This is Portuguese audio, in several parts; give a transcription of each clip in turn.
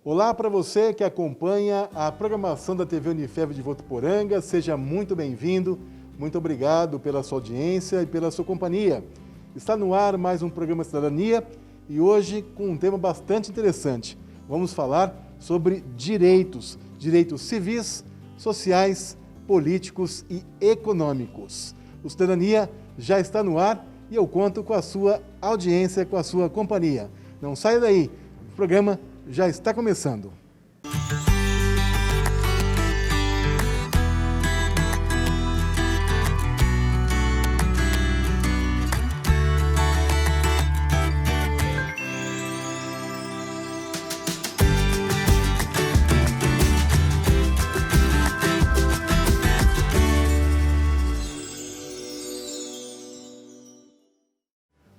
Olá para você que acompanha a programação da TV Unifev de Votuporanga, seja muito bem-vindo, muito obrigado pela sua audiência e pela sua companhia. Está no ar mais um programa Cidadania e hoje com um tema bastante interessante. Vamos falar sobre direitos civis, sociais, políticos e econômicos. O Cidadania já está no ar e eu conto com a sua audiência, com a sua companhia. Não saia daí, o programa já está começando.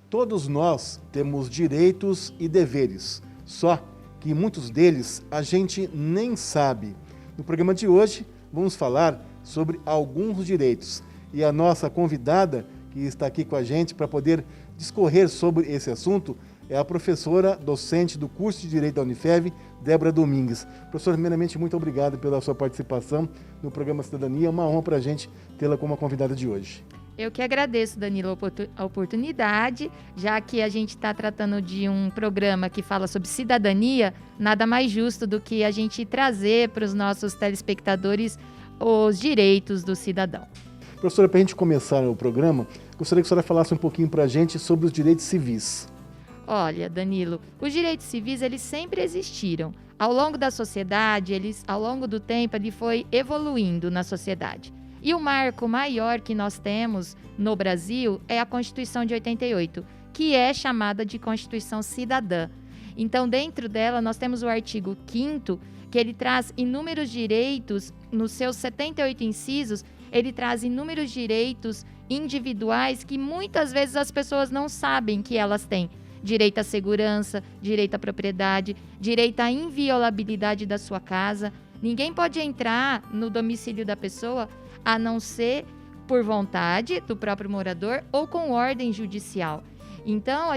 Todos nós temos direitos e deveres, só que muitos deles a gente nem sabe. No programa de hoje, vamos falar sobre alguns direitos. E a nossa convidada, que está aqui com a gente para poder discorrer sobre esse assunto, é a professora docente do curso de Direito da Unifev, Débora Domingues. Professora, primeiramente, muito obrigado pela sua participação no programa Cidadania. É uma honra para a gente tê-la como a convidada de hoje. Eu que agradeço, Danilo, a oportunidade, já que a gente está tratando de um programa que fala sobre cidadania, nada mais justo do que a gente trazer para os nossos telespectadores os direitos do cidadão. Professora, para a gente começar o programa, gostaria que a senhora falasse um pouquinho para a gente sobre os direitos civis. Olha, Danilo, os direitos civis, eles sempre existiram. Ao longo da sociedade, ao longo do tempo, ele foi evoluindo na sociedade. E o marco maior que nós temos no Brasil é a Constituição de 88, que é chamada de Constituição Cidadã. Então, dentro dela, nós temos o artigo 5º, que ele traz inúmeros direitos, nos seus 78 incisos, ele traz inúmeros direitos individuais que muitas vezes as pessoas não sabem que elas têm. Direito à segurança, direito à propriedade, direito à inviolabilidade da sua casa. Ninguém pode entrar no domicílio da pessoa a não ser por vontade do próprio morador ou com ordem judicial. Então,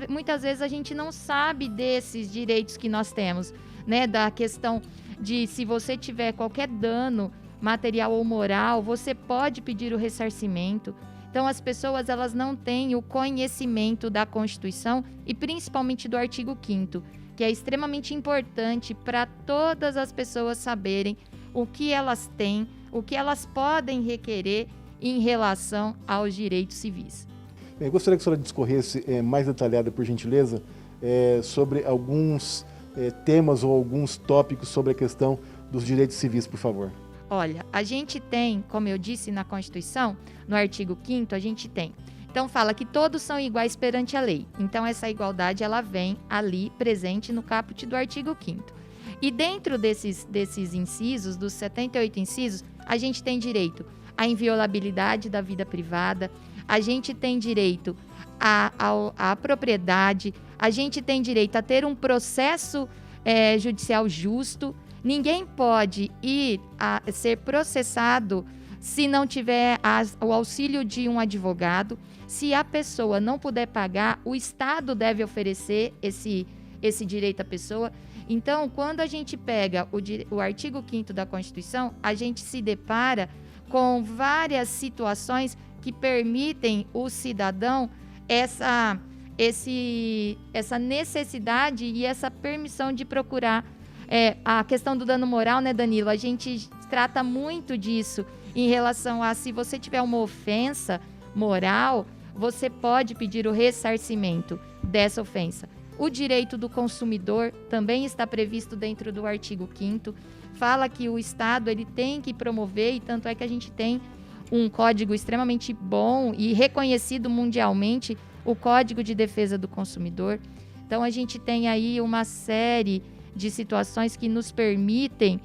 muitas vezes a gente não sabe desses direitos que nós temos, né? Da questão de se você tiver qualquer dano material ou moral, você pode pedir o ressarcimento. Então, as pessoas elas não têm o conhecimento da Constituição e principalmente do artigo 5º, que é extremamente importante para todas as pessoas saberem o que elas têm, o que elas podem requerer em relação aos direitos civis. Eu gostaria que a senhora discorresse mais detalhada, por gentileza, sobre alguns temas ou alguns tópicos sobre a questão dos direitos civis, por favor. Olha, a gente tem, como eu disse na Constituição, no artigo 5º, a gente tem. Então, fala que todos são iguais perante a lei. Então, essa igualdade, ela vem ali presente no caput do artigo 5º. E dentro desses incisos, dos 78 incisos, a gente tem direito à inviolabilidade da vida privada, a gente tem direito à propriedade, a gente tem direito a ter um processo judicial justo. Ninguém pode ir a ser processado se não tiver o auxílio de um advogado. Se a pessoa não puder pagar, o Estado deve oferecer esse direito à pessoa. Então, quando a gente pega o artigo 5º da Constituição, a gente se depara com várias situações que permitem o cidadão essa necessidade e essa permissão de procurar a questão do dano moral, né, Danilo? A gente trata muito disso em relação a se você tiver uma ofensa moral, você pode pedir o ressarcimento dessa ofensa. O direito do consumidor também está previsto dentro do artigo 5º. Fala que o Estado ele tem que promover, e tanto é que a gente tem um código extremamente bom e reconhecido mundialmente, o Código de Defesa do Consumidor. Então, a gente tem aí uma série de situações que nos permitem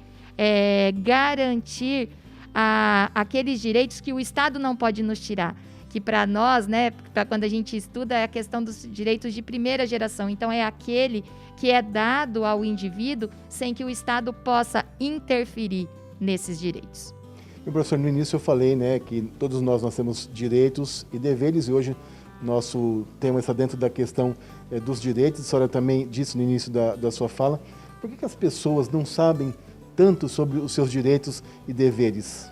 garantir aqueles direitos que o Estado não pode nos tirar. Que para nós, né, para quando a gente estuda, é a questão dos direitos de primeira geração. Então, é aquele que é dado ao indivíduo sem que o Estado possa interferir nesses direitos. E, professor, no início eu falei, né, que todos nós temos direitos e deveres, e hoje nosso tema está dentro da questão dos direitos. A senhora também disse no início da sua fala, Por que as pessoas não sabem tanto sobre os seus direitos e deveres?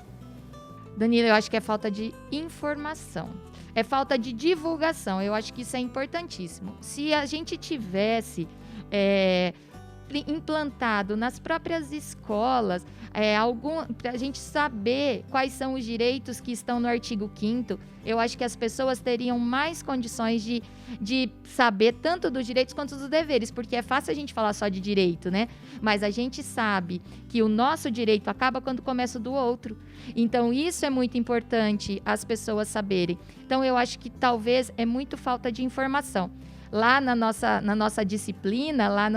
Danilo, eu acho que é falta de informação, é falta de divulgação. Eu acho que isso é importantíssimo. Se a gente tivesse implantado nas próprias escolas, para a gente saber quais são os direitos que estão no artigo 5º, eu acho que as pessoas teriam mais condições de saber tanto dos direitos quanto dos deveres, porque é fácil a gente falar só de direito, né? Mas a gente sabe que o nosso direito acaba quando começa o do outro. Então, isso é muito importante as pessoas saberem. Então, eu acho que talvez é muito falta de informação. Lá na nossa disciplina, lá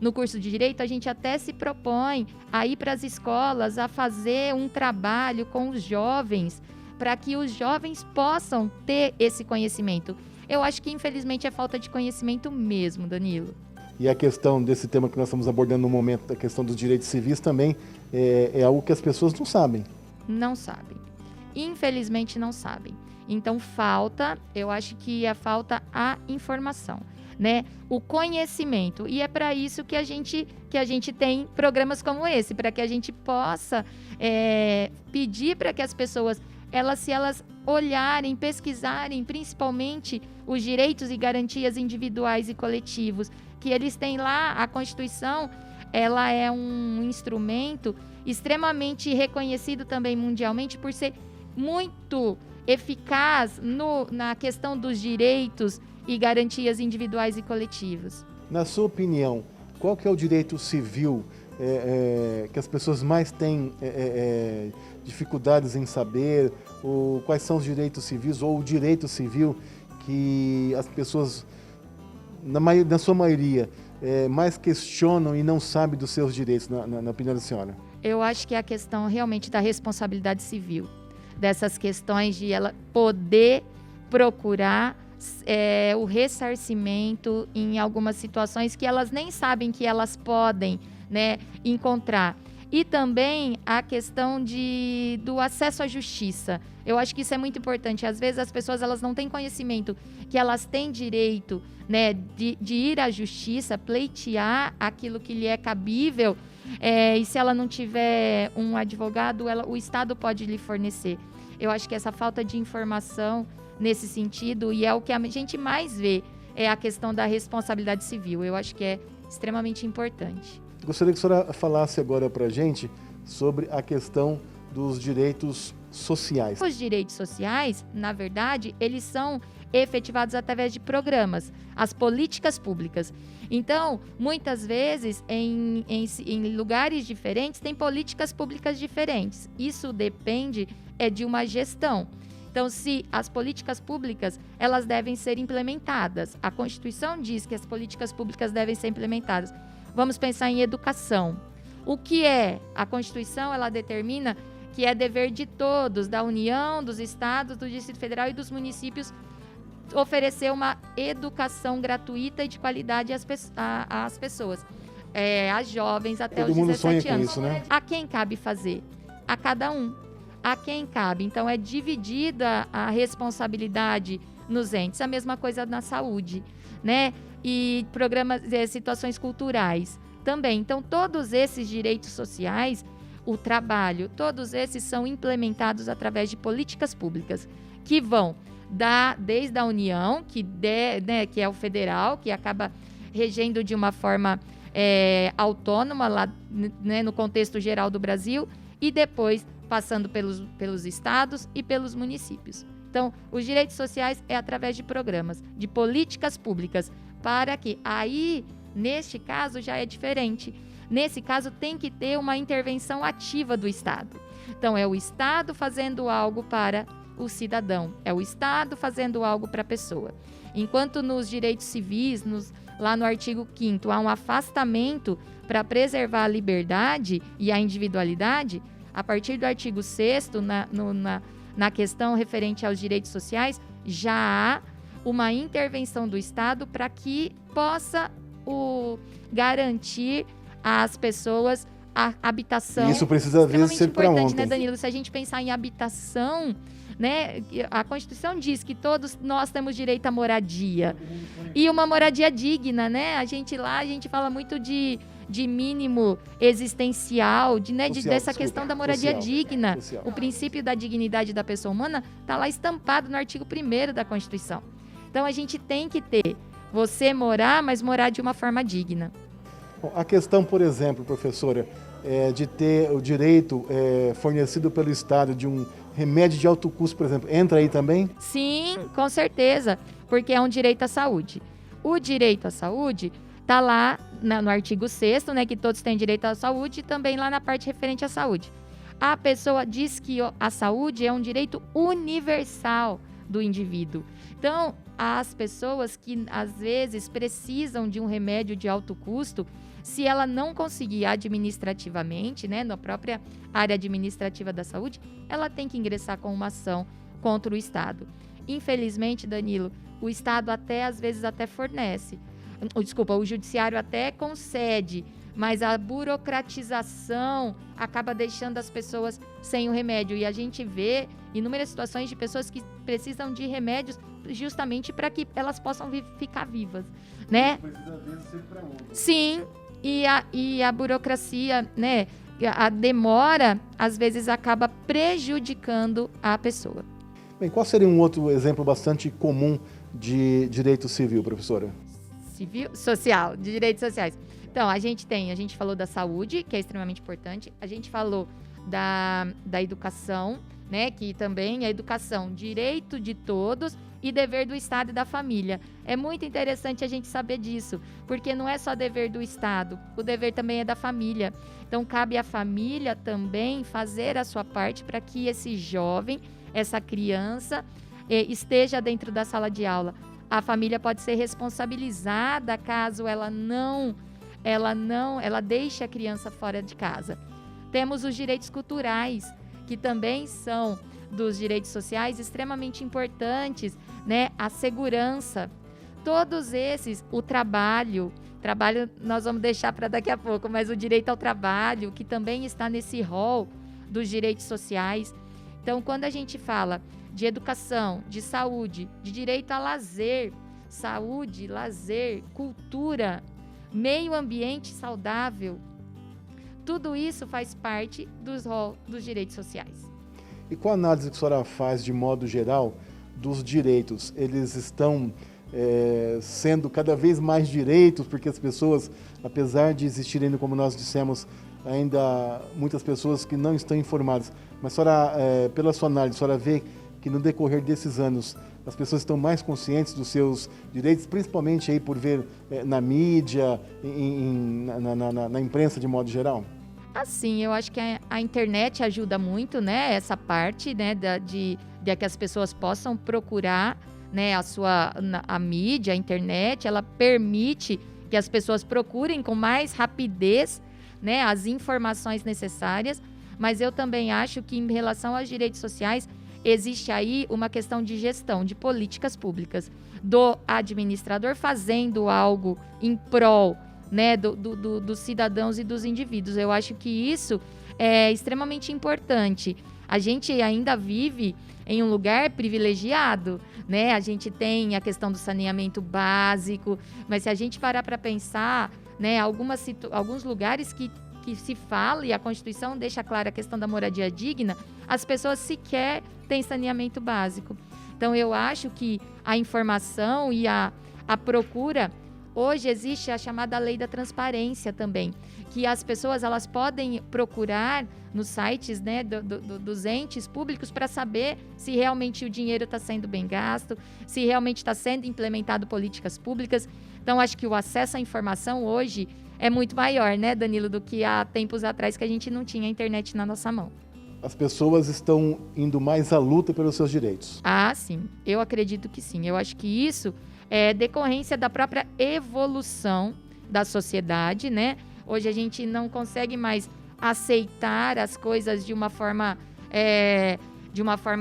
no curso de Direito, a gente até se propõe a ir para as escolas, a fazer um trabalho com os jovens, para que os jovens possam ter esse conhecimento. Eu acho que, infelizmente, é falta de conhecimento mesmo, Danilo. E a questão desse tema que nós estamos abordando no momento, a questão dos direitos civis também, é algo que as pessoas não sabem. Não sabem. Infelizmente, não sabem. Então, eu acho que falta a informação, né? O conhecimento. E é para isso que a gente tem programas como esse, para que a gente possa pedir para que as pessoas, se elas olharem, pesquisarem, principalmente os direitos e garantias individuais e coletivos, que eles têm lá. A Constituição, ela é um instrumento extremamente reconhecido também mundialmente por ser muito eficaz na questão dos direitos e garantias individuais e coletivos. Na sua opinião, qual que é o direito civil que as pessoas mais têm dificuldades em saber? Ou quais são os direitos civis ou o direito civil que as pessoas, na sua maioria, mais questionam e não sabem dos seus direitos, na opinião da senhora? Eu acho que é a questão realmente da responsabilidade civil, dessas questões de ela poder procurar o ressarcimento em algumas situações que elas nem sabem que elas podem, né, encontrar. E também a questão do acesso à justiça. Eu acho que isso é muito importante. Às vezes as pessoas elas não têm conhecimento que elas têm direito, né, de ir à justiça, pleitear aquilo que lhe é cabível. E se ela não tiver um advogado, o Estado pode lhe fornecer. Eu acho que essa falta de informação nesse sentido, e é o que a gente mais vê, é a questão da responsabilidade civil. Eu acho que é extremamente importante. Gostaria que a senhora falasse agora para a gente sobre a questão dos direitos sociais. Os direitos sociais, na verdade, eles são efetivados através de programas, as políticas públicas. Então, muitas vezes, em lugares diferentes, tem políticas públicas diferentes. Isso depende de uma gestão. Então, se as políticas públicas, elas devem ser implementadas. A Constituição diz que as políticas públicas devem ser implementadas. Vamos pensar em educação. O que é? A Constituição, ela determina que é dever de todos, da União, dos estados, do Distrito Federal e dos municípios, oferecer uma educação gratuita e de qualidade às pessoas, às jovens até os 17 anos. Isso, né? A quem cabe fazer? A cada um. A quem cabe. Então, é dividida a responsabilidade nos entes. A mesma coisa na saúde, né? E programas, situações culturais também. Então, todos esses direitos sociais, o trabalho, todos esses são implementados através de políticas públicas que vão desde a União, que é o federal, que acaba regendo de uma forma autônoma lá, né, no contexto geral do Brasil, e depois passando pelos estados e pelos municípios. Então, os direitos sociais é através de programas, de políticas públicas, para que aí, neste caso, já é diferente. Nesse caso, tem que ter uma intervenção ativa do Estado. Então, é o Estado fazendo algo para o cidadão, é o Estado fazendo algo para a pessoa. Enquanto nos direitos civis, lá no artigo 5º, há um afastamento para preservar a liberdade e a individualidade, a partir do artigo 6º, na questão referente aos direitos sociais, já há uma intervenção do Estado para que possa garantir às pessoas a habitação. Isso precisa, às vezes, ser para ontem, né, Danilo? Se a gente pensar em habitação, né, a Constituição diz que todos nós temos direito à moradia. E uma moradia digna, né? A gente fala muito de de mínimo existencial, dessa questão da moradia social, digna. social. O princípio da dignidade da pessoa humana está lá estampado no artigo 1º da Constituição. Então, a gente tem que ter você morar, mas morar de uma forma digna. Bom, a questão, por exemplo, professora, de ter o direito fornecido pelo Estado de um remédio de alto custo, por exemplo, entra aí também? Sim, com certeza, porque é um direito à saúde. O direito à saúde está lá no artigo 6º, né, que todos têm direito à saúde, e também lá na parte referente à saúde. A pessoa diz que a saúde é um direito universal do indivíduo. Então, as pessoas que às vezes precisam de um remédio de alto custo, se ela não conseguir administrativamente, né, na própria área administrativa da saúde, ela tem que ingressar com uma ação contra o Estado. Infelizmente, Danilo, o Estado às vezes fornece. O judiciário até concede, mas a burocratização acaba deixando as pessoas sem o remédio. E a gente vê inúmeras situações de pessoas que precisam de remédios justamente para que elas possam ficar vivas, né? Precisa, às vezes, ser para outra. Sim, e a burocracia, né? A demora, às vezes, acaba prejudicando a pessoa. Bem, qual seria um outro exemplo bastante comum de direito civil, professora? Social, de direitos sociais. Então, a gente falou da saúde, que é extremamente importante, a gente falou da educação, né, que também é educação, direito de todos e dever do Estado e da família. É muito interessante a gente saber disso, porque não é só dever do Estado, o dever também é da família. Então, cabe à família também fazer a sua parte para que esse jovem, essa criança, esteja dentro da sala de aula. A família pode ser responsabilizada caso ela deixe a criança fora de casa. Temos os direitos culturais, que também são dos direitos sociais extremamente importantes, né? A segurança, todos esses, o trabalho nós vamos deixar para daqui a pouco, mas o direito ao trabalho, que também está nesse rol dos direitos sociais. Então, quando a gente fala de educação, de saúde, de direito a lazer, saúde, lazer, cultura, meio ambiente saudável, tudo isso faz parte dos rol dos direitos sociais. E qual a análise que a senhora faz, de modo geral, dos direitos? Eles estão sendo cada vez mais direitos, porque as pessoas, apesar de existirem, como nós dissemos, ainda muitas pessoas que não estão informadas. Mas a senhora, pela sua análise, a senhora vê que no decorrer desses anos as pessoas estão mais conscientes dos seus direitos, principalmente aí por ver na mídia, na imprensa de modo geral? Assim, eu acho que a internet ajuda muito, né? Essa parte, né, de que as pessoas possam procurar, né, a mídia, a internet, ela permite que as pessoas procurem com mais rapidez, né, as informações necessárias, mas eu também acho que em relação aos direitos sociais, existe aí uma questão de gestão, de políticas públicas, do administrador fazendo algo em prol, né, dos cidadãos e dos indivíduos. Eu acho que isso é extremamente importante. A gente ainda vive em um lugar privilegiado, né? A gente tem a questão do saneamento básico, mas se a gente parar para pensar, né, alguns lugares que se fala, e a Constituição deixa clara a questão da moradia digna, as pessoas sequer têm saneamento básico. Então, eu acho que a informação e a procura, hoje existe a chamada lei da transparência também, que as pessoas elas podem procurar nos sites, né, dos entes públicos para saber se realmente o dinheiro está sendo bem gasto, se realmente está sendo implementado políticas públicas. Então, acho que o acesso à informação hoje é muito maior, né, Danilo, do que há tempos atrás que a gente não tinha a internet na nossa mão. As pessoas estão indo mais à luta pelos seus direitos. Ah, sim. Eu acredito que sim. Eu acho que isso é decorrência da própria evolução da sociedade, né? Hoje a gente não consegue mais aceitar as coisas de uma forma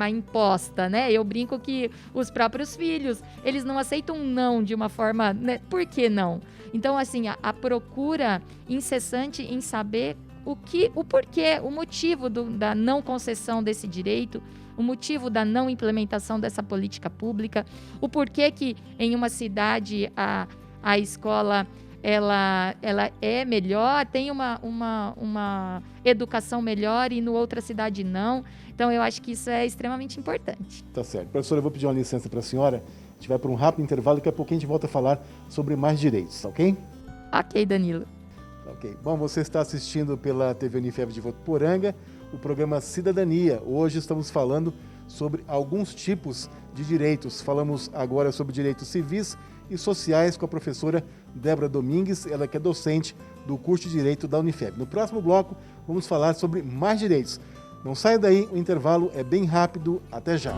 imposta, né? Eu brinco que os próprios filhos, eles não aceitam um não de uma forma, né? Por que não? Então, assim, a procura incessante em saber o porquê, o motivo da não concessão desse direito, o motivo da não implementação dessa política pública, o porquê que em uma cidade a escola ela é melhor, tem uma educação melhor e no outra cidade não. Então, eu acho que isso é extremamente importante. Tá certo. Professora, eu vou pedir uma licença para a senhora. A gente vai para um rápido intervalo, daqui a pouquinho a gente volta a falar sobre mais direitos, ok? Ok, Danilo. Ok. Bom, você está assistindo pela TV Unifev de Votuporanga o programa Cidadania. Hoje estamos falando sobre alguns tipos de direitos. Falamos agora sobre direitos civis e sociais com a professora Débora Domingues, ela que é docente do curso de Direito da Unifev. No próximo bloco, vamos falar sobre mais direitos. Não saia daí, o intervalo é bem rápido. Até já!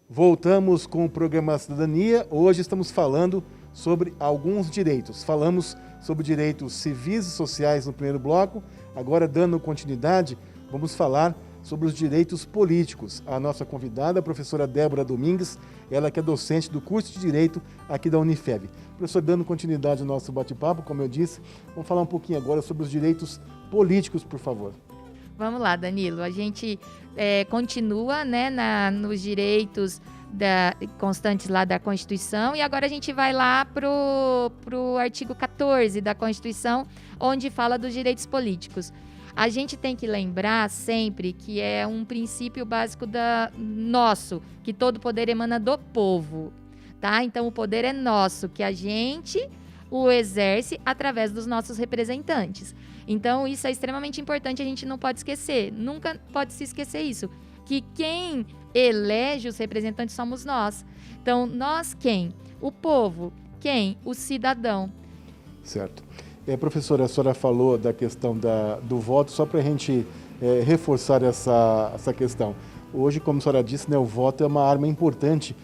Voltamos com o programa Cidadania. Hoje estamos falando sobre alguns direitos. Falamos sobre direitos civis e sociais no primeiro bloco. Agora, dando continuidade, vamos falar sobre os direitos políticos. A nossa convidada, a professora Débora Domingues, ela que é docente do curso de Direito aqui da Unifev. Professor, dando continuidade ao nosso bate-papo, como eu disse, vamos falar um pouquinho agora sobre os direitos políticos, por favor. Vamos lá, Danilo. A gente continua, né, nos direitos constantes lá da Constituição, e agora a gente vai lá pro artigo 14 da Constituição, onde fala dos direitos políticos. A gente tem que lembrar sempre que é um princípio básico nosso, que todo poder emana do povo, tá? Então, o poder é nosso, que a gente o exerce através dos nossos representantes. Então, isso é extremamente importante, a gente não pode esquecer, nunca pode se esquecer isso, que quem elege os representantes somos nós. Então, nós quem? O povo. Quem? O cidadão. Certo. Professora, a senhora falou da questão do voto, só para a gente reforçar essa questão. Hoje, como a senhora disse, né, o voto é uma arma importante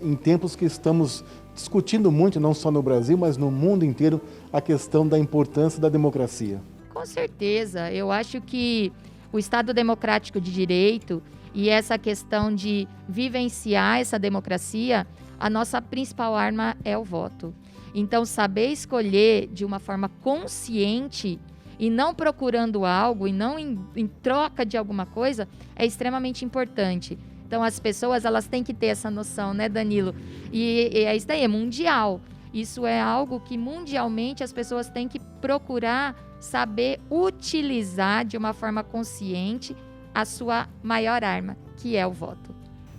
em tempos que estamos discutindo muito, não só no Brasil, mas no mundo inteiro, a questão da importância da democracia. Com certeza. Eu acho que o Estado Democrático de Direito e essa questão de vivenciar essa democracia, a nossa principal arma é o voto. Então, saber escolher de uma forma consciente e não procurando algo e não em troca de alguma coisa é extremamente importante. Então, as pessoas elas têm que ter essa noção, né, Danilo? E é isso daí, é mundial. Isso é algo que mundialmente as pessoas têm que procurar saber utilizar de uma forma consciente a sua maior arma, que é o voto.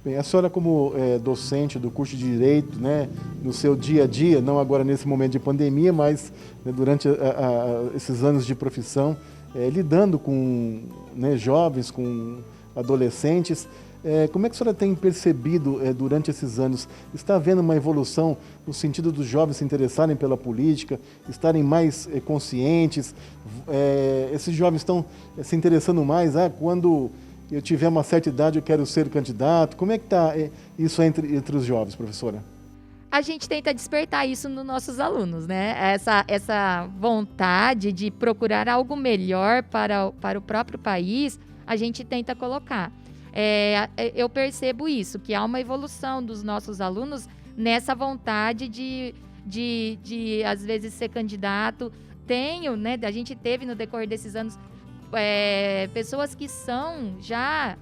Bem, a senhora como docente do curso de Direito, né, no seu dia a dia, não agora nesse momento de pandemia, mas né, durante esses anos de profissão, lidando com jovens, com adolescentes, como é que a senhora tem percebido durante esses anos? Está havendo uma evolução no sentido dos jovens se interessarem pela política, estarem mais conscientes? Esses jovens estão se interessando mais, quando eu tiver uma certa idade eu quero ser candidato. Como é que está isso entre os jovens, professora? A gente tenta despertar isso nos nossos alunos, né? Essa vontade de procurar algo melhor para o próprio país, a gente tenta colocar. Eu percebo isso, que há uma evolução dos nossos alunos nessa vontade de às vezes, ser candidato. A gente teve no decorrer desses anos pessoas que são já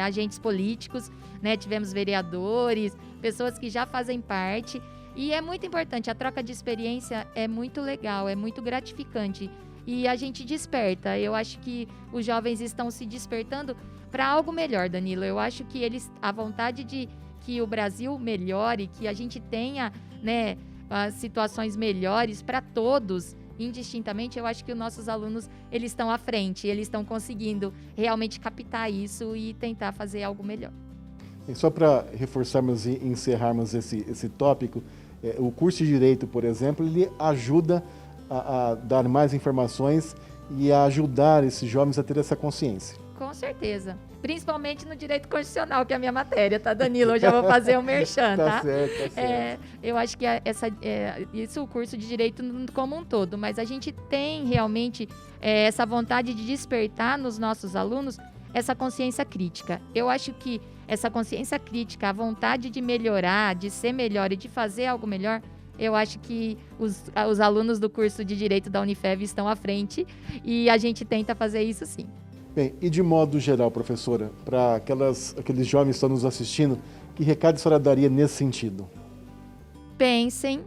agentes políticos, né? Tivemos vereadores, pessoas que já fazem parte, e é muito importante, a troca de experiência é muito legal, é muito gratificante, e a gente desperta. Eu acho que os jovens estão se despertando para algo melhor, Danilo. Eu acho que a vontade de que o Brasil melhore, que a gente tenha, né, situações melhores para todos, indistintamente, eu acho que os nossos alunos eles estão à frente, eles estão conseguindo realmente captar isso e tentar fazer algo melhor. E só para reforçarmos e encerrarmos esse tópico, o curso de Direito, por exemplo, ele ajuda a dar mais informações e a ajudar esses jovens a ter essa consciência. Com certeza. Principalmente no direito constitucional, que é a minha matéria, tá, Danilo? Eu já vou fazer um merchan, tá? Tá certo. Eu acho que isso o curso de direito como um todo, mas a gente tem realmente essa vontade de despertar nos nossos alunos essa consciência crítica. Eu acho que essa consciência crítica, a vontade de melhorar, de ser melhor e de fazer algo melhor, eu acho que os alunos do curso de Direito da Unifev estão à frente e a gente tenta fazer isso sim. Bem, e de modo geral, professora, para aqueles jovens que estão nos assistindo, que recado a senhora daria nesse sentido? Pensem,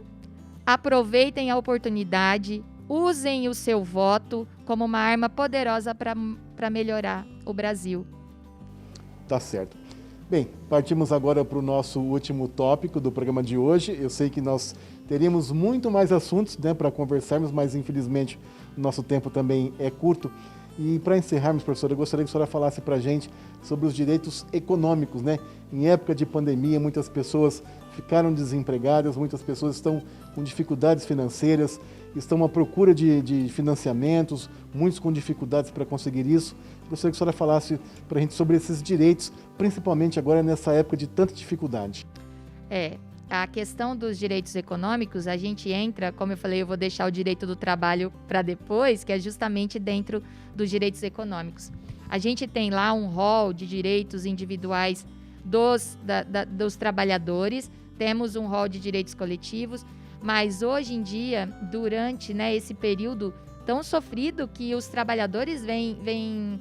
aproveitem a oportunidade, usem o seu voto como uma arma poderosa para melhorar o Brasil. Tá certo. Bem, partimos agora para o nosso último tópico do programa de hoje. Eu sei que nós teríamos muito mais assuntos, né, para conversarmos, mas infelizmente o nosso tempo também é curto. E para encerrarmos, professora, eu gostaria que a senhora falasse para a gente sobre os direitos econômicos, né? Em época de pandemia, muitas pessoas ficaram desempregadas, muitas pessoas estão com dificuldades financeiras, estão à procura de financiamentos, muitos com dificuldades para conseguir isso. Gostaria que a senhora falasse para a gente sobre esses direitos, principalmente agora nessa época de tanta dificuldade. A questão dos direitos econômicos, a gente entra, como eu falei, eu vou deixar o direito do trabalho para depois, que é justamente dentro dos direitos econômicos. A gente tem lá um rol de direitos individuais dos trabalhadores, temos um rol de direitos coletivos, mas hoje em dia, durante, né, esse período tão sofrido que os trabalhadores vêm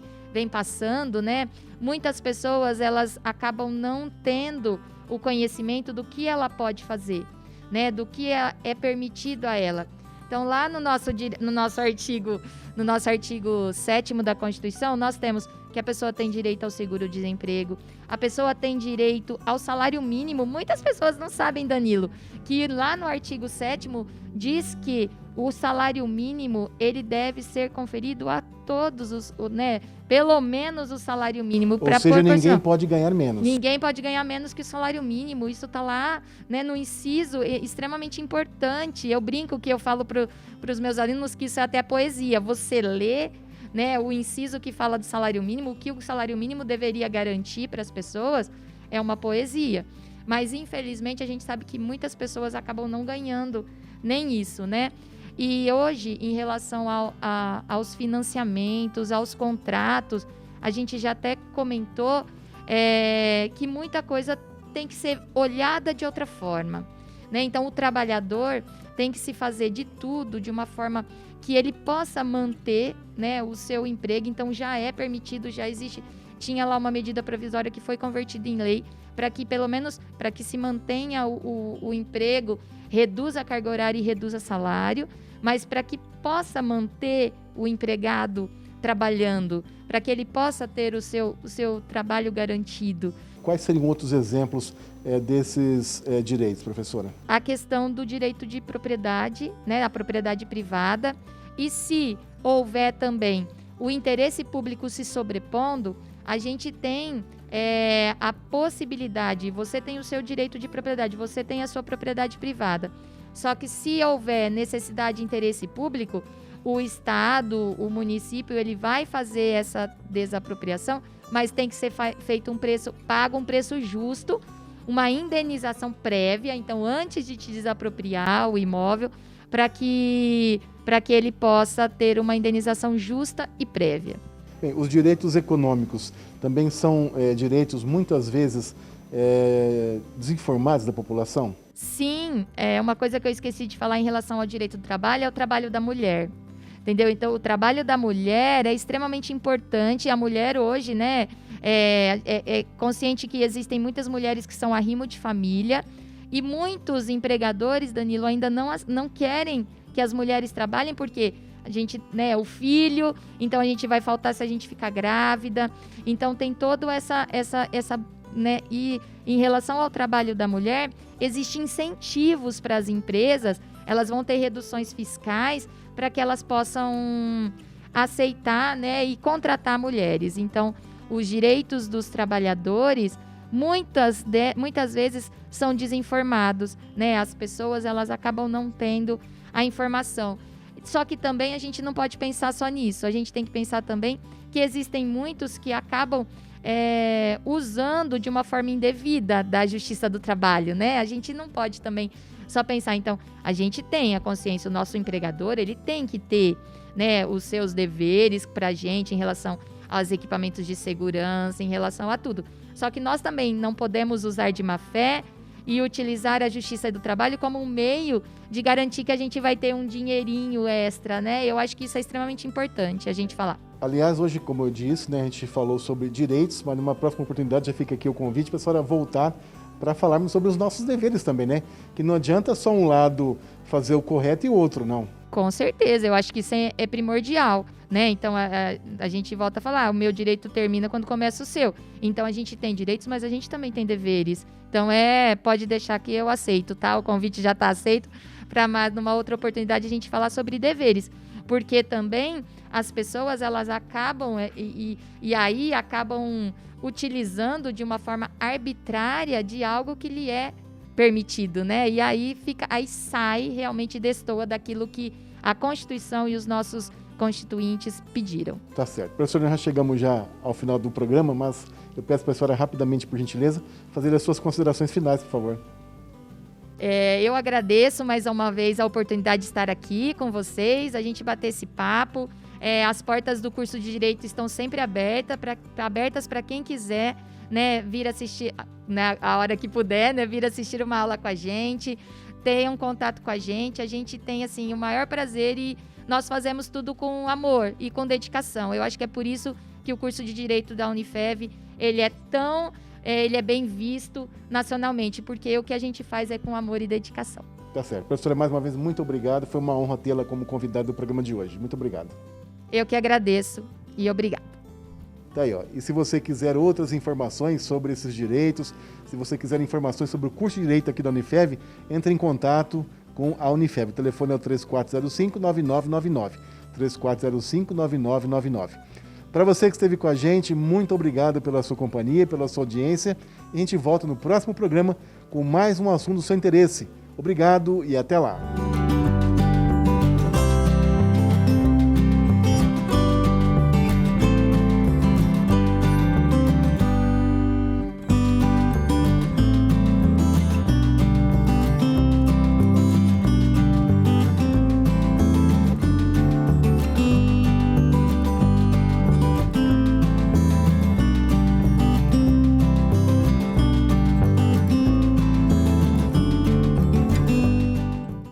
passando, né, muitas pessoas elas acabam não tendo o conhecimento do que ela pode fazer, né, do que é permitido a ela. Então, lá no nosso artigo 7º da Constituição, nós temos que a pessoa tem direito ao seguro-desemprego, a pessoa tem direito ao salário mínimo. Muitas pessoas não sabem, Danilo, que lá no artigo 7º diz que o salário mínimo, ele deve ser conferido a todos né? Pelo menos o salário mínimo. Ou seja, ninguém pode ganhar menos. Ninguém pode ganhar menos que o salário mínimo. Isso está lá, né, no inciso, extremamente importante. Eu brinco que eu falo para os meus alunos que isso é até poesia. Você lê, né, o inciso que fala do salário mínimo, o que o salário mínimo deveria garantir para as pessoas, é uma poesia. Mas, infelizmente, a gente sabe que muitas pessoas acabam não ganhando nem isso, né? E hoje, em relação aos financiamentos, aos contratos, a gente já até comentou que muita coisa tem que ser olhada de outra forma, né? Então, o trabalhador tem que se fazer de tudo de uma forma que ele possa manter, né, o seu emprego. Então, já é permitido, já existe. Tinha lá uma medida provisória que foi convertida em lei para que, pelo menos, para que se mantenha o emprego, reduza a carga horária e reduza salário, mas para que possa manter o empregado trabalhando, para que ele possa ter o seu trabalho garantido. Quais seriam outros exemplos desses direitos, professora? A questão do direito de propriedade, né, a propriedade privada, e se houver também o interesse público se sobrepondo, a gente tem a possibilidade, você tem o seu direito de propriedade, você tem a sua propriedade privada. Só que se houver necessidade de interesse público, o Estado, o município, ele vai fazer essa desapropriação, mas tem que ser feito pago um preço justo, uma indenização prévia, então antes de te desapropriar o imóvel, para que ele possa ter uma indenização justa e prévia. Bem, os direitos econômicos também são direitos muitas vezes desinformados da população? Sim, uma coisa que eu esqueci de falar em relação ao direito do trabalho é o trabalho da mulher. Entendeu? Então, o trabalho da mulher é extremamente importante. A mulher hoje, né, é consciente que existem muitas mulheres que são arrimo de família e muitos empregadores, Danilo, ainda não querem que as mulheres trabalhem porque a gente, né, o filho, então a gente vai faltar se a gente ficar grávida. Então, tem toda essa né, e em relação ao trabalho da mulher, existem incentivos para as empresas, elas vão ter reduções fiscais para que elas possam aceitar, né, e contratar mulheres. Então, os direitos dos trabalhadores, muitas vezes, são desinformados, né? As pessoas elas acabam não tendo a informação. Só que também a gente não pode pensar só nisso, a gente tem que pensar também que existem muitos que acabam usando de uma forma indevida da Justiça do Trabalho, né? A gente não pode também só pensar, então, a gente tem a consciência, o nosso empregador, ele tem que ter, né, os seus deveres para a gente em relação aos equipamentos de segurança, em relação a tudo. Só que nós também não podemos usar de má fé e utilizar a Justiça do Trabalho como um meio de garantir que a gente vai ter um dinheirinho extra, né? Eu acho que isso é extremamente importante a gente falar. Aliás, hoje, como eu disse, né, a gente falou sobre direitos, mas numa próxima oportunidade já fica aqui o convite para a senhora voltar para falarmos sobre os nossos deveres também, né? Que não adianta só um lado fazer o correto e o outro não. Com certeza, eu acho que isso é primordial, né? Então, a gente volta a falar, o meu direito termina quando começa o seu. Então, a gente tem direitos, mas a gente também tem deveres. Então, pode deixar que eu aceito, tá? O convite já está aceito para numa outra oportunidade a gente falar sobre deveres. Porque também as pessoas, elas acabam, e aí acabam utilizando de uma forma arbitrária de algo que lhe é permitido, né? E aí sai, realmente destoa daquilo que a Constituição e os nossos constituintes pediram. Tá certo. Professora, nós já chegamos já ao final do programa, mas eu peço para a senhora rapidamente, por gentileza, fazer as suas considerações finais, por favor. Eu agradeço mais uma vez a oportunidade de estar aqui com vocês, a gente bater esse papo. As portas do curso de Direito estão sempre abertas para quem quiser, né, vir assistir, né, a hora que puder, né, vir assistir uma aula com a gente, tenha um contato com a gente tem assim, o maior prazer e nós fazemos tudo com amor e com dedicação. Eu acho que é por isso que o curso de Direito da Unifev, ele é bem visto nacionalmente, porque o que a gente faz é com amor e dedicação. Tá certo. Professora, mais uma vez, muito obrigado. Foi uma honra tê-la como convidada do programa de hoje. Muito obrigado. Eu que agradeço e obrigado. Tá aí, ó. E se você quiser outras informações sobre esses direitos, se você quiser informações sobre o curso de Direito aqui da Unifev, entre em contato com a Unifev. O telefone é o 3405-9999. 3405-9999. Para você que esteve com a gente, muito obrigado pela sua companhia, pela sua audiência. E a gente volta no próximo programa com mais um assunto do seu interesse. Obrigado e até lá.